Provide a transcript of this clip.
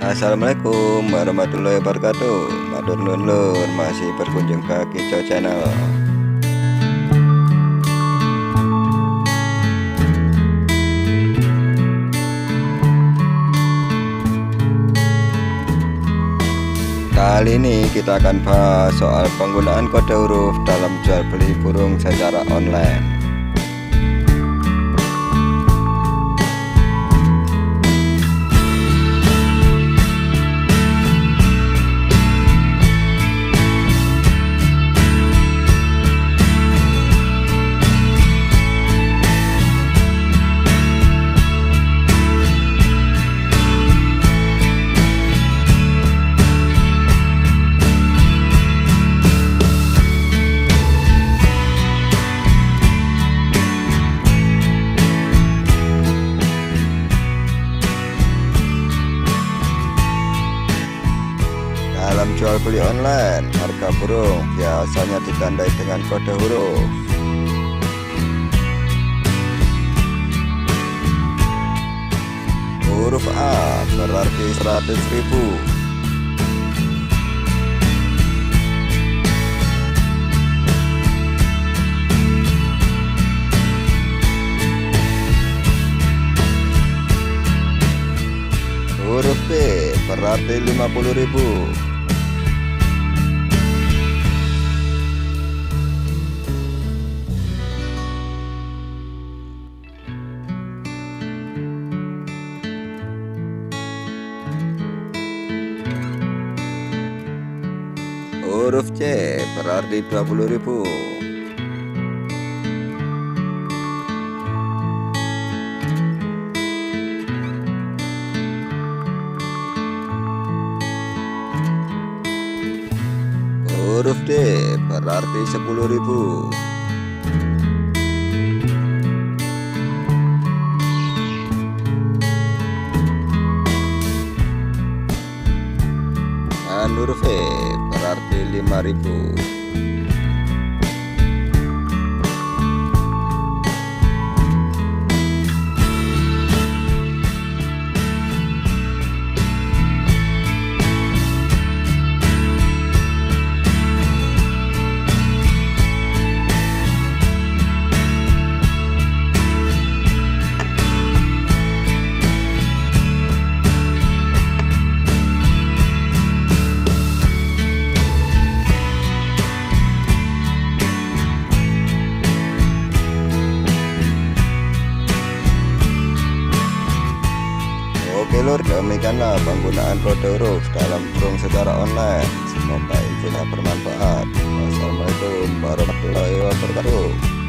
Assalamualaikum warahmatullahi wabarakatuh. Matur nuwun lur, masih berkunjung ke Kicau Channel. Kali ini kita akan bahas soal penggunaan kode huruf dalam jual beli burung secara online. Dalam jual beli online, harga burung biasanya ditandai dengan kode huruf. Huruf A berarti 100.000. Huruf B berarti 50.000. Huruf C berarti 20.000. Huruf D berarti 10.000. Dan huruf E berarti 5.000. Oke lur, demikianlah penggunaan kode huruf dalam burung secara online. Semoga infonya bermanfaat. Wassalamualaikum warahmatullahi wabarakatuh.